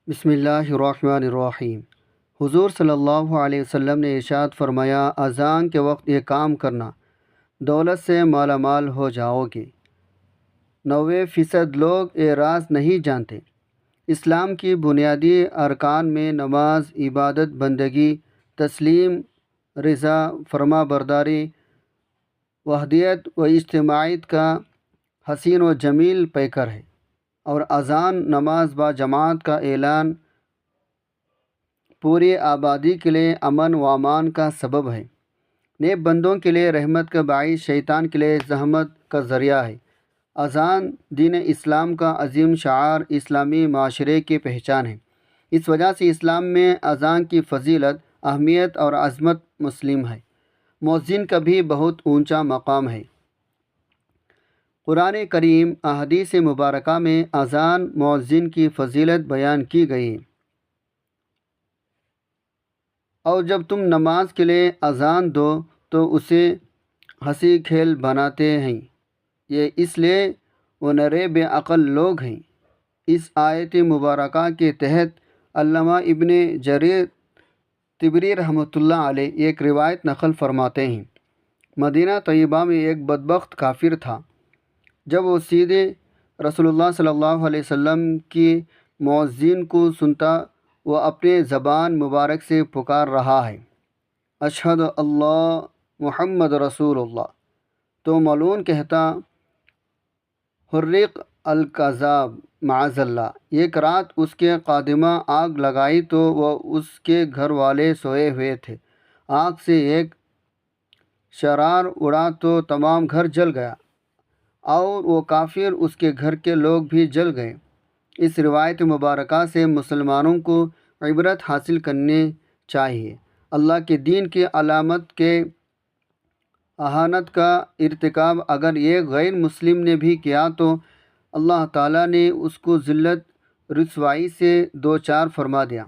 بسم اللہ الرحمن الرحیم۔ حضور صلی اللہ علیہ وسلم نے ارشاد فرمایا، اذان کے وقت یہ کام کرنا دولت سے مالا مال ہو جاؤ گے۔ 90% لوگ یہ راز نہیں جانتے۔ اسلام کی بنیادی ارکان میں نماز، عبادت، بندگی، تسلیم، رضا، فرما برداری، وحدیت و اجتماعیت کا حسین و جمیل پیکر ہے، اور اذان نماز با جماعت کا اعلان پوری آبادی کے لیے امن و امان کا سبب ہے، نیک بندوں کے لیے رحمت کا باعث، شیطان کے لیے زحمت کا ذریعہ ہے۔ اذان دین اسلام کا عظیم شعار، اسلامی معاشرے کی پہچان ہے۔ اس وجہ سے اسلام میں اذان کی فضیلت، اہمیت اور عظمت مسلم ہے۔ مؤذن کا بھی بہت اونچا مقام ہے۔ قرآن کریم، احادیث مبارکہ میں اذان مؤذن کی فضیلت بیان کی گئی ہے۔ اور جب تم نماز کے لیے اذان دو تو اسے ہنسی کھیل بناتے ہیں، یہ اس لیے وہ نرے بے عقل لوگ ہیں۔ اس آیت مبارکہ کے تحت علامہ ابن جریر طبری رحمۃ اللہ علیہ ایک روایت نقل فرماتے ہیں، مدینہ طیبہ میں ایک بدبخت کافر تھا۔ جب وہ سیدھے رسول اللہ صلی اللہ علیہ وسلم کی مؤذن کو سنتا، وہ اپنے زبان مبارک سے پکار رہا ہے، اشہد اللہ محمد رسول اللہ، تو ملعون کہتا، حرق الکذاب معاذ اللہ۔ ایک رات اس کے قادمہ آگ لگائی تو وہ اس کے گھر والے سوئے ہوئے تھے۔ آگ سے ایک شرار اڑا تو تمام گھر جل گیا، اور وہ کافر، اس کے گھر کے لوگ بھی جل گئے۔ اس روایت مبارکہ سے مسلمانوں کو عبرت حاصل کرنی چاہیے۔ اللہ کے دین کی علامت کے اہانت کا ارتکاب اگر ایک غیر مسلم نے بھی کیا تو اللہ تعالیٰ نے اس کو ذلت رسوائی سے دوچار فرما دیا۔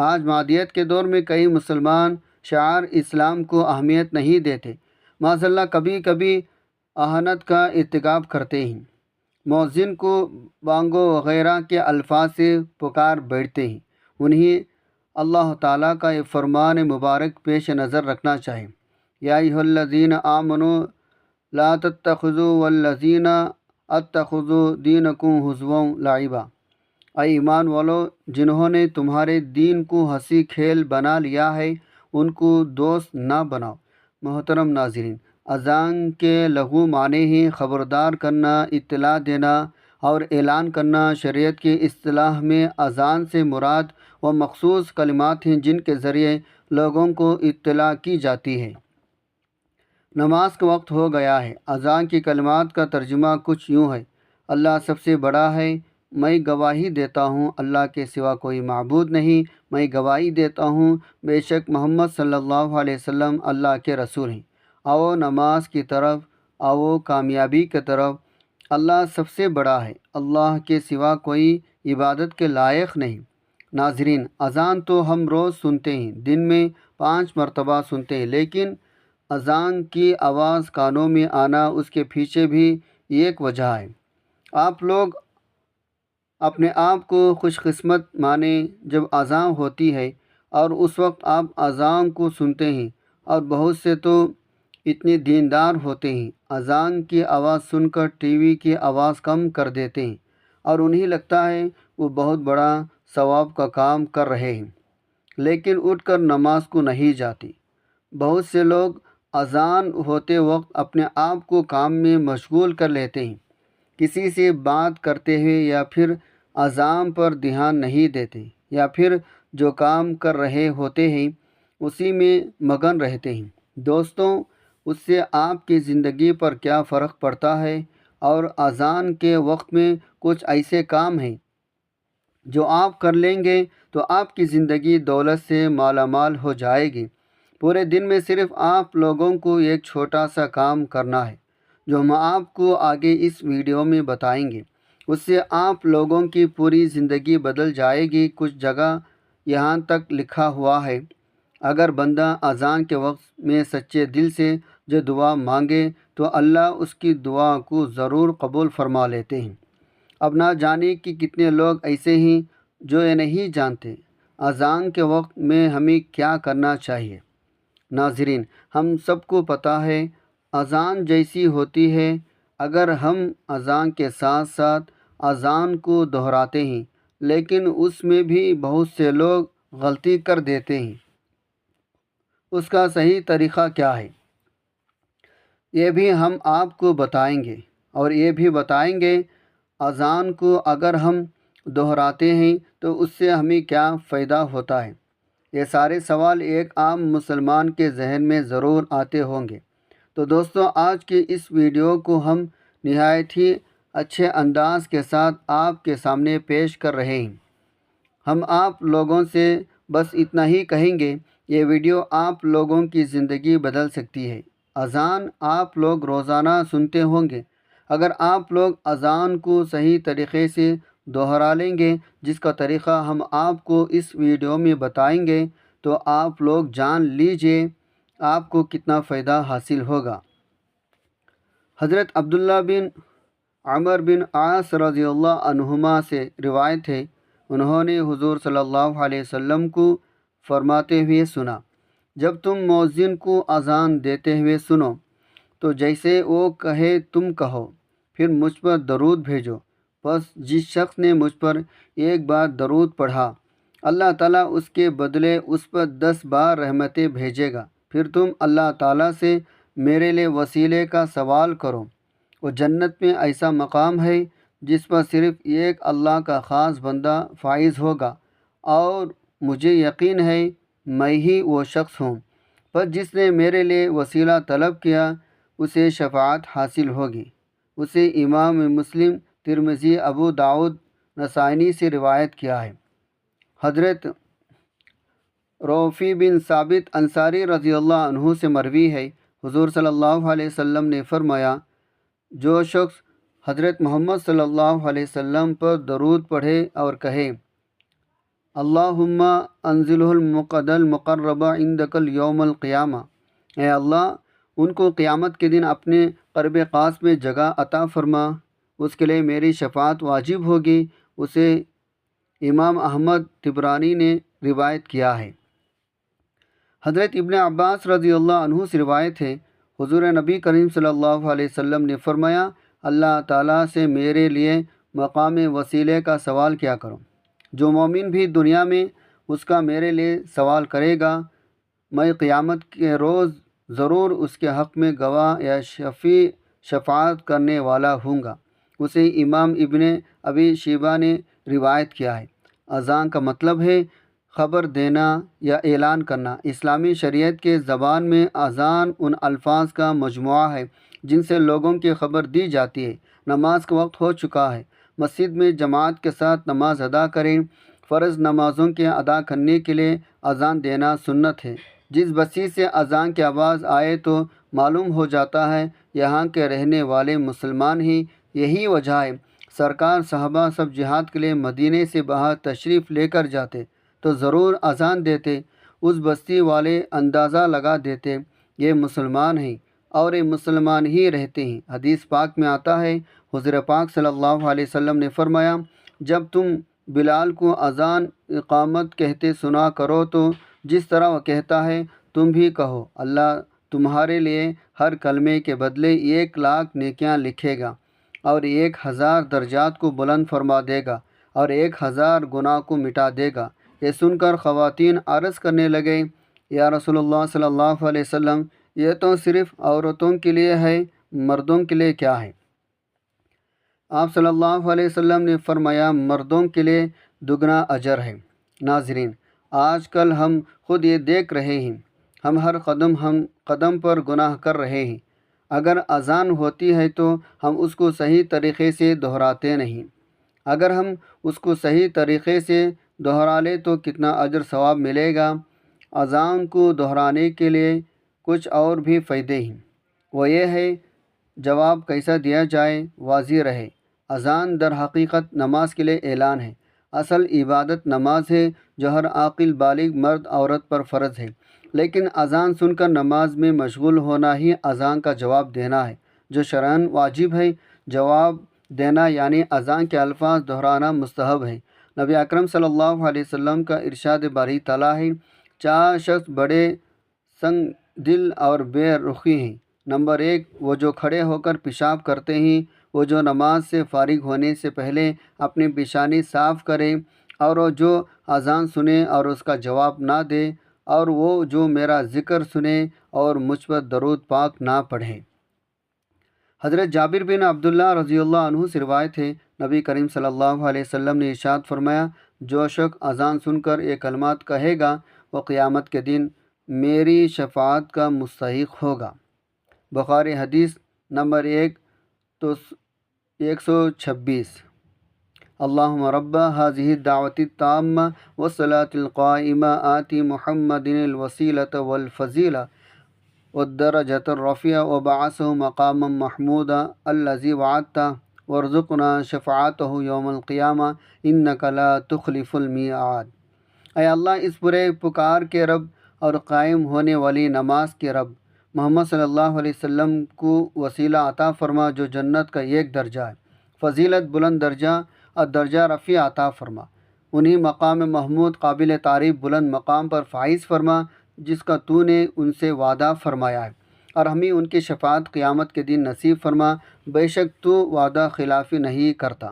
آج معدیت کے دور میں کئی مسلمان شعار اسلام کو اہمیت نہیں دیتے، معاذ اللہ کبھی کبھی اہانت کا ارتکاب کرتے ہیں، مؤذن کو بانگو وغیرہ کے الفاظ سے پکار بیٹھتے ہیں۔ انہیں اللہ تعالیٰ کا یہ فرمان مبارک پیش نظر رکھنا چاہیے، یا ایھا الذین آمنوا لا تتخذوا والذین اتخذوا دینکم ہزوا لعبا۔ اے ایمان والو، جنہوں نے تمہارے دین کو ہنسی کھیل بنا لیا ہے، ان کو دوست نہ بناؤ۔ محترم ناظرین، اذان کے لغو معنی ہی خبردار کرنا، اطلاع دینا اور اعلان کرنا۔ شریعت کی اصطلاح میں اذان سے مراد وہ مخصوص کلمات ہیں جن کے ذریعے لوگوں کو اطلاع کی جاتی ہے۔ نماز کا وقت ہو گیا ہے۔ اذان کی کلمات کا ترجمہ کچھ یوں ہے: اللہ سب سے بڑا ہے، میں گواہی دیتا ہوں اللہ کے سوا کوئی معبود نہیں، میں گواہی دیتا ہوں بے شک محمد صلی اللہ علیہ وسلم اللہ کے رسول ہیں۔ آؤ نماز کی طرف، آؤ کامیابی کی طرف۔ اللہ سب سے بڑا ہے، اللہ کے سوا کوئی عبادت کے لائق نہیں۔ ناظرین، اذان تو ہم روز سنتے ہیں، دن میں 5 مرتبہ سنتے ہیں، لیکن اذان کی آواز کانوں میں آنا، اس کے پیچھے بھی ایک وجہ ہے۔ آپ لوگ اپنے آپ کو خوش قسمت مانیں جب اذان ہوتی ہے اور اس وقت آپ اذان کو سنتے ہیں، اور بہت سے تو اتنے دیندار ہوتے ہیں، اذان کی آواز سن کر ٹی وی کی آواز کم کر دیتے ہیں، اور انہیں لگتا ہے وہ بہت بڑا ثواب کا کام کر رہے ہیں، لیکن اٹھ کر نماز کو نہیں جاتے۔ بہت سے لوگ اذان ہوتے وقت اپنے آپ کو کام میں مشغول کر لیتے ہیں، کسی سے بات کرتے ہوئے، یا پھر اذان پر دھیان نہیں دیتے، یا پھر جو کام کر رہے ہوتے ہیں اسی میں مگن رہتے ہیں۔ دوستوں، اس سے آپ کی زندگی پر کیا فرق پڑتا ہے؟ اور اذان کے وقت میں کچھ ایسے کام ہیں جو آپ کر لیں گے تو آپ کی زندگی دولت سے مالا مال ہو جائے گی۔ پورے دن میں صرف آپ لوگوں کو ایک چھوٹا سا کام کرنا ہے، جو ہم آپ کو آگے اس ویڈیو میں بتائیں گے۔ اس سے آپ لوگوں کی پوری زندگی بدل جائے گی۔ کچھ جگہ یہاں تک لکھا ہوا ہے، اگر بندہ اذان کے وقت میں سچے دل سے جو دعا مانگے تو اللہ اس کی دعا کو ضرور قبول فرما لیتے ہیں۔ اب نہ جانے کہ کتنے لوگ ایسے ہیں جو یہ نہیں جانتے اذان کے وقت میں ہمیں کیا کرنا چاہیے۔ ناظرین، ہم سب کو پتہ ہے اذان جیسی ہوتی ہے، اگر ہم اذان کے ساتھ ساتھ اذان کو دہراتے ہیں لیکن اس میں بھی بہت سے لوگ غلطی کر دیتے ہیں، اس کا صحیح طریقہ کیا ہے یہ بھی ہم آپ کو بتائیں گے، اور یہ بھی بتائیں گے اذان کو اگر ہم دہراتے ہیں تو اس سے ہمیں کیا فائدہ ہوتا ہے۔ یہ سارے سوال ایک عام مسلمان کے ذہن میں ضرور آتے ہوں گے۔ تو دوستو، آج کی اس ویڈیو کو ہم نہایت ہی اچھے انداز کے ساتھ آپ کے سامنے پیش کر رہے ہیں۔ ہم آپ لوگوں سے بس اتنا ہی کہیں گے، یہ ویڈیو آپ لوگوں کی زندگی بدل سکتی ہے۔ اذان آپ لوگ روزانہ سنتے ہوں گے، اگر آپ لوگ اذان کو صحیح طریقے سے دہرا لیں گے، جس کا طریقہ ہم آپ کو اس ویڈیو میں بتائیں گے، تو آپ لوگ جان لیجئے آپ کو کتنا فائدہ حاصل ہوگا۔ حضرت عبداللہ بن عمر بن عاص رضی اللہ عنہما سے روایت ہے، انہوں نے حضور صلی اللہ علیہ وسلم کو فرماتے ہوئے سنا، جب تم مؤذن کو اذان دیتے ہوئے سنو تو جیسے وہ کہے تم کہو، پھر مجھ پر درود بھیجو۔ بس جس شخص نے مجھ پر ایک بار درود پڑھا، اللہ تعالیٰ اس کے بدلے اس پر 10 بار رحمتیں بھیجے گا۔ پھر تم اللہ تعالیٰ سے میرے لیے وسیلے کا سوال کرو، وہ جنت میں ایسا مقام ہے جس پر صرف ایک اللہ کا خاص بندہ فائز ہوگا، اور مجھے یقین ہے میں ہی وہ شخص ہوں۔ پر جس نے میرے لیے وسیلہ طلب کیا اسے شفاعت حاصل ہوگی۔ اسے امام مسلم، ترمذی، ابو داؤد، نسائی سے روایت کیا ہے۔ حضرت روفی بن ثابت انصاری رضی اللہ عنہ سے مروی ہے، حضور صلی اللہ علیہ وسلم نے فرمایا، جو شخص حضرت محمد صلی اللہ علیہ وسلم پر درود پڑھے اور کہے، اللہم انزلہ المقد المقرب عندک الیوم القیامہ، اے اللہ ان کو قیامت کے دن اپنے قرب خاص میں جگہ عطا فرما، اس کے لیے میری شفاعت واجب ہوگی۔ اسے امام احمد طبرانی نے روایت کیا ہے۔ حضرت ابن عباس رضی اللہ عنہ سے روایت ہے، حضور نبی کریم صلی اللہ علیہ وسلم نے فرمایا، اللہ تعالیٰ سے میرے لیے مقام وسیلے کا سوال کیا کرو، جو مومن بھی دنیا میں اس کا میرے لیے سوال کرے گا، میں قیامت کے روز ضرور اس کے حق میں گواہ یا شفاعت کرنے والا ہوں گا۔ اسے امام ابن ابی شیبہ نے روایت کیا ہے۔ اذان کا مطلب ہے خبر دینا یا اعلان کرنا۔ اسلامی شریعت کے زبان میں اذان ان الفاظ کا مجموعہ ہے جن سے لوگوں کی خبر دی جاتی ہے نماز کا وقت ہو چکا ہے۔ مسجد میں جماعت کے ساتھ نماز ادا کریں۔ فرض نمازوں کے ادا کرنے کے لیے اذان دینا سنت ہے۔ جس بستی سے اذان کی آواز آئے تو معلوم ہو جاتا ہے یہاں کے رہنے والے مسلمان ہیں۔ یہی وجہ ہے سرکار صحابہ سب جہاد کے لیے مدینے سے باہر تشریف لے کر جاتے تو ضرور اذان دیتے، اس بستی والے اندازہ لگا دیتے یہ مسلمان ہیں اور یہ مسلمان ہی رہتے ہیں۔ حدیث پاک میں آتا ہے، حضور پاک صلی اللہ علیہ وسلم نے فرمایا، جب تم بلال کو اذان اقامت کہتے سنا کرو تو جس طرح وہ کہتا ہے تم بھی کہو، اللہ تمہارے لیے ہر کلمے کے بدلے 1,00,000 نیکیاں لکھے گا اور 1,000 درجات کو بلند فرما دے گا اور 1,000 گناہ کو مٹا دے گا۔ یہ سن کر خواتین عرض کرنے لگے، یا رسول اللہ صلی اللہ علیہ وسلم، یہ تو صرف عورتوں کے لیے ہے، مردوں کے لیے کیا ہے؟ آپ صلی اللہ علیہ وسلم نے فرمایا، مردوں کے لیے دگنا اجر ہے۔ ناظرین، آج کل ہم خود یہ دیکھ رہے ہیں، ہم ہر قدم پر گناہ کر رہے ہیں۔ اگر اذان ہوتی ہے تو ہم اس کو صحیح طریقے سے دہراتے نہیں۔ اگر ہم اس کو صحیح طریقے سے دہرا لیں تو کتنا اجر ثواب ملے گا۔ اذان کو دہرانے کے لیے کچھ اور بھی فائدے ہیں، وہ یہ ہے جواب کیسا دیا جائے واضح رہے۔ اذان در حقیقت نماز کے لیے اعلان ہے۔ اصل عبادت نماز ہے جو ہر عاقل بالغ مرد عورت پر فرض ہے، لیکن اذان سن کر نماز میں مشغول ہونا ہی اذان کا جواب دینا ہے جو شرعاً واجب ہے۔ جواب دینا یعنی اذان کے الفاظ دہرانا مستحب ہے۔ نبی اکرم صلی اللہ علیہ وسلم کا ارشاد باری تعالیٰ ہے، 4 شخص بڑے سنگ دل اور بے رخی ہیں۔ نمبر 1، وہ جو کھڑے ہو کر پیشاب کرتے ہیں، وہ جو نماز سے فارغ ہونے سے پہلے اپنی پیشانی صاف کرے، اور وہ جو اذان سنے اور اس کا جواب نہ دے، اور وہ جو میرا ذکر سنے اور مجھ پر درود پاک نہ پڑھے۔ حضرت جابر بن عبداللہ رضی اللہ عنہ سے روایت ہے، نبی کریم صلی اللہ علیہ وسلم نے ارشاد فرمایا، جو شخص اذان سن کر یہ کلمات کہے گا وہ قیامت کے دن میری شفاعت کا مستحق ہوگا۔ بخاری حدیث نمبر 126۔ اللہم رب هذه الدعوة التامة والصلاة القائمة آتی محمد الوسیلة والفضیلة والدرجة الرفيعة وبعثه مقاما محمودا الذي وعدته وارزقنا شفاعته يوم القيامة انك لا تخلف الميعاد۔ اے اللہ، اس پورے پکار کے رب اور قائم ہونے والی نماز کے رب، محمد صلی اللہ علیہ وسلم کو وسیلہ عطا فرما جو جنت کا ایک درجہ ہے، فضیلت بلند درجہ اور درجہ رفیع عطا فرما، انہیں مقام محمود قابل تعریف بلند مقام پر فائز فرما جس کا تو نے ان سے وعدہ فرمایا ہے، اور ہمیں ان کی شفاعت قیامت کے دن نصیب فرما، بے شک تو وعدہ خلافی نہیں کرتا۔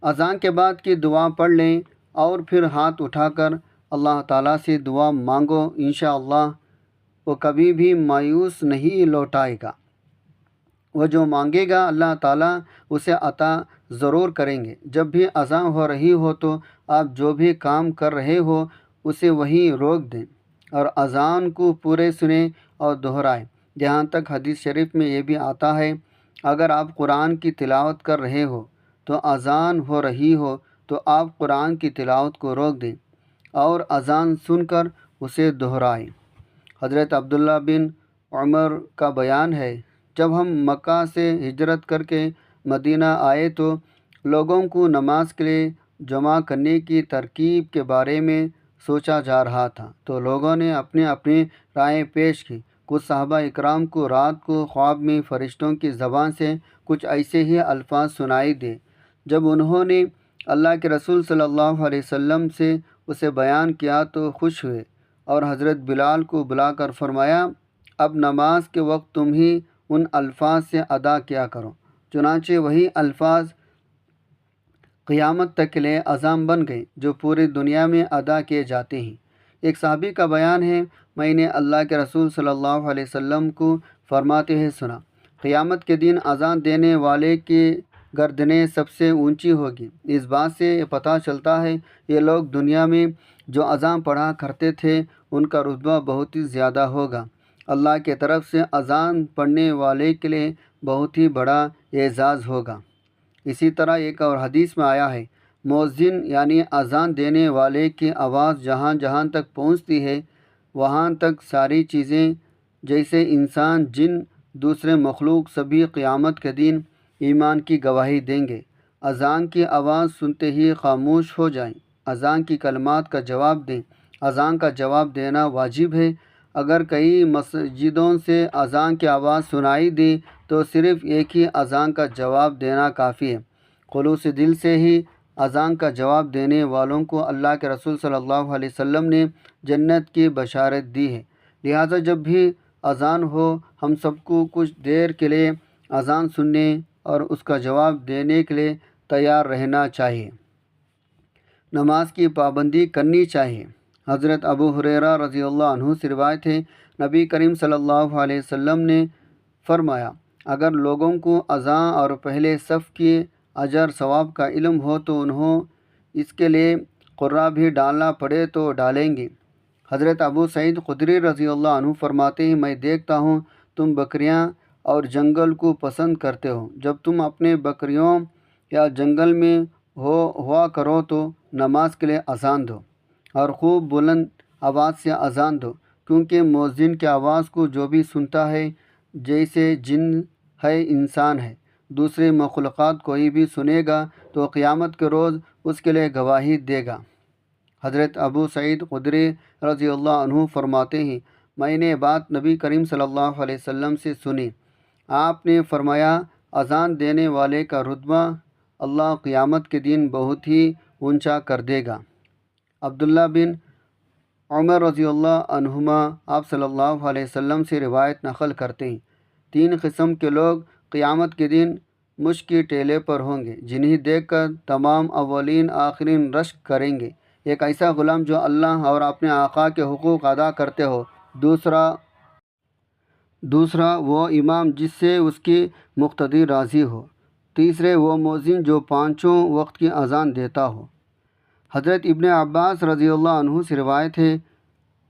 اذان کے بعد کی دعا پڑھ لیں اور پھر ہاتھ اٹھا کر اللہ تعالیٰ سے دعا مانگو، انشاءاللہ وہ کبھی بھی مایوس نہیں لوٹائے گا۔ وہ جو مانگے گا اللہ تعالیٰ اسے عطا ضرور کریں گے۔ جب بھی اذان ہو رہی ہو تو آپ جو بھی کام کر رہے ہو اسے وہیں روک دیں اور اذان کو پورے سنیں اور دہرائیں۔ جہاں تک حدیث شریف میں یہ بھی آتا ہے، اگر آپ قرآن کی تلاوت کر رہے ہو تو اذان ہو رہی ہو تو آپ قرآن کی تلاوت کو روک دیں اور اذان سن کر اسے دہرائیں۔ حضرت عبداللہ بن عمر کا بیان ہے، جب ہم مکہ سے ہجرت کر کے مدینہ آئے تو لوگوں کو نماز کے لیے جمع کرنے کی ترکیب کے بارے میں سوچا جا رہا تھا، تو لوگوں نے اپنی رائے پیش کی۔ کچھ صحابہ اکرام کو رات کو خواب میں فرشتوں کی زبان سے کچھ ایسے ہی الفاظ سنائی دے۔ جب انہوں نے اللہ کے رسول صلی اللہ علیہ وسلم سے اسے بیان کیا تو خوش ہوئے اور حضرت بلال کو بلا کر فرمایا، اب نماز کے وقت تم ہی ان الفاظ سے ادا کیا کرو۔ چنانچہ وہی الفاظ قیامت تک کے لیے اذان بن گئے جو پوری دنیا میں ادا کیے جاتے ہیں۔ ایک صحابی کا بیان ہے، میں نے اللہ کے رسول صلی اللہ علیہ وسلم کو فرماتے ہوئے سنا، قیامت کے دن اذان دینے والے کی گردنیں سب سے اونچی ہوگی۔ اس بات سے یہ پتہ چلتا ہے یہ لوگ دنیا میں جو اذان پڑھا کرتے تھے ان کا رتبہ بہت ہی زیادہ ہوگا۔ اللہ کی طرف سے اذان پڑھنے والے کے لیے بہت ہی بڑا اعزاز ہوگا۔ اسی طرح ایک اور حدیث میں آیا ہے، مؤذن یعنی اذان دینے والے کی آواز جہاں جہاں تک پہنچتی ہے وہاں تک ساری چیزیں جیسے انسان، جن، دوسرے مخلوق سبھی قیامت کے دن ایمان کی گواہی دیں گے۔ اذان کی آواز سنتے ہی خاموش ہو جائیں، اذان کی کلمات کا جواب دیں۔ اذان کا جواب دینا واجب ہے۔ اگر کئی مسجدوں سے اذان کی آواز سنائی دی تو صرف ایک ہی اذان کا جواب دینا کافی ہے۔ خلوص دل سے ہی اذان کا جواب دینے والوں کو اللہ کے رسول صلی اللہ علیہ وسلم نے جنت کی بشارت دی ہے۔ لہٰذا جب بھی اذان ہو ہم سب کو کچھ دیر کے لیے اذان سننے اور اس کا جواب دینے کے لیے تیار رہنا چاہیے۔ نماز کی پابندی کرنی چاہیے۔ حضرت ابو ہریرہ رضی اللہ عنہ سے روایت ہے، نبی کریم صلی اللہ علیہ وسلم نے فرمایا، اگر لوگوں کو اذان اور پہلے صف کی اجر ثواب کا علم ہو تو انہوں اس کے لیے قرہ بھی ڈالنا پڑے تو ڈالیں گے۔ حضرت ابو سعید خدری رضی اللہ عنہ فرماتے ہیں، میں دیکھتا ہوں تم بکریاں اور جنگل کو پسند کرتے ہو، جب تم اپنے بکریوں یا جنگل میں ہوا کرو تو نماز کے لیے اذان دو اور خوب بلند آواز سے اذان دو، کیونکہ مؤذن کی آواز کو جو بھی سنتا ہے جیسے جن ہے انسان ہے، دوسرے مخلوقات کوئی بھی سنے گا تو قیامت کے روز اس کے لیے گواہی دے گا۔ حضرت ابو سعید خدری رضی اللہ عنہ فرماتے ہیں، میں نے بات نبی کریم صلی اللہ علیہ وسلم سے سنی، آپ نے فرمایا، اذان دینے والے کا رتبہ اللہ قیامت کے دن بہت ہی اونچا کر دے گا۔ عبداللہ بن عمر رضی اللہ عنہما آپ صلی اللہ علیہ وسلم سے روایت نقل کرتے ہیں، 3 قسم کے لوگ قیامت کے دن مشک کی ٹیلے پر ہوں گے، جنہیں دیکھ کر تمام اولین آخرین رشک کریں گے۔ ایک ایسا غلام جو اللہ اور اپنے آقا کے حقوق ادا کرتے ہو، دوسرا وہ امام جس سے اس کی مقتدی راضی ہو، تیسرے وہ مؤذن جو 5 وقت کی اذان دیتا ہو۔ حضرت ابن عباس رضی اللہ عنہ سے روایت ہے،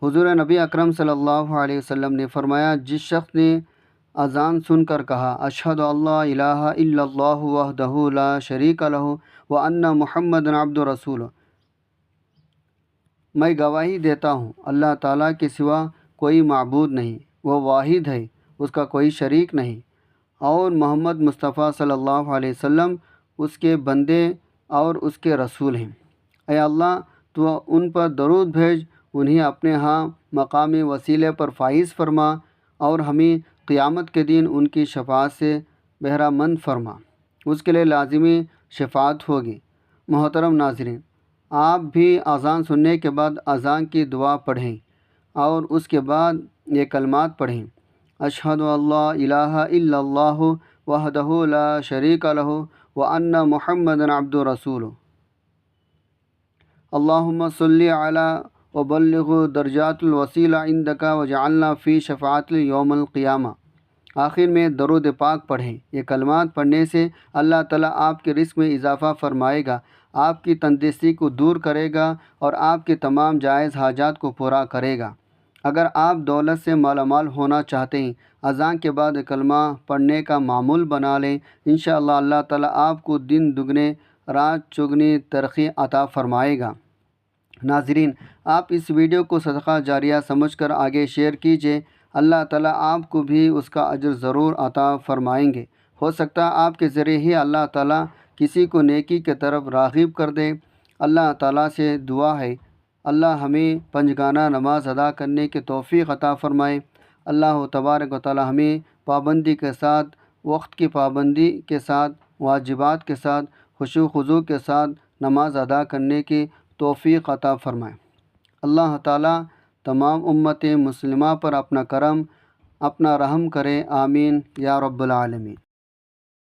حضور نبی اکرم صلی اللہ علیہ وسلم نے فرمایا، جس شخص نے اذان سن کر کہا اشہد اللہ الہ الا اللہ وحدہ لا شریک لہ وان محمد عبدہ رسولہ، میں گواہی دیتا ہوں اللہ تعالیٰ کے سوا کوئی معبود نہیں، وہ واحد ہے، اس کا کوئی شریک نہیں، اور محمد مصطفیٰ صلی اللہ علیہ وسلم اس کے بندے اور اس کے رسول ہیں۔ اے اللہ، تو ان پر درود بھیج، انہیں اپنے ہاں مقام وسیلے پر فائز فرما، اور ہمیں قیامت کے دن ان کی شفاعت سے بہرہ مند فرما، اس کے لیے لازمی شفاعت ہوگی۔ محترم ناظرین، آپ بھی اذان سننے کے بعد اذان کی دعا پڑھیں اور اس کے بعد یہ کلمات پڑھیں، اشہد اللہ الہ الا اللہ وحدہ لا شریک لہ وان محمد عبدہ رسولہ، اللہم صلی علی وبلغ درجات الوسیلہ عندک وجعلنا فی شفاعت یوم القیامہ۔ آخر میں درود پاک پڑھیں۔ یہ کلمات پڑھنے سے اللہ تعالیٰ آپ کے رزق میں اضافہ فرمائے گا، آپ کی تندرستی کو دور کرے گا اور آپ کے تمام جائز حاجات کو پورا کرے گا۔ اگر آپ دولت سے مالا مال ہونا چاہتے ہیں، اذان کے بعد کلمہ پڑھنے کا معمول بنا لیں، انشاءاللہ اللہ تعالیٰ آپ کو دن دگنے رات چگنی ترقی عطا فرمائے گا۔ ناظرین، آپ اس ویڈیو کو صدقہ جاریہ سمجھ کر آگے شیئر کیجیے، اللہ تعالیٰ آپ کو بھی اس کا اجر ضرور عطا فرمائیں گے۔ ہو سکتا ہے آپ کے ذریعے ہی اللہ تعالیٰ کسی کو نیکی کی طرف راغب کر دے۔ اللہ تعالیٰ سے دعا ہے اللہ ہمیں 5 گانہ نماز ادا کرنے کی توفیق عطا فرمائے۔ اللہ تبارک و تعالیٰ ہمیں پابندی کے ساتھ، وقت کی پابندی کے ساتھ، واجبات کے ساتھ، خشوع و خضوع کے ساتھ نماز ادا کرنے کی توفیق عطا فرمائے۔ اللہ تعالیٰ تمام امت مسلمہ پر اپنا کرم، اپنا رحم کرے، آمین یا رب العالمین۔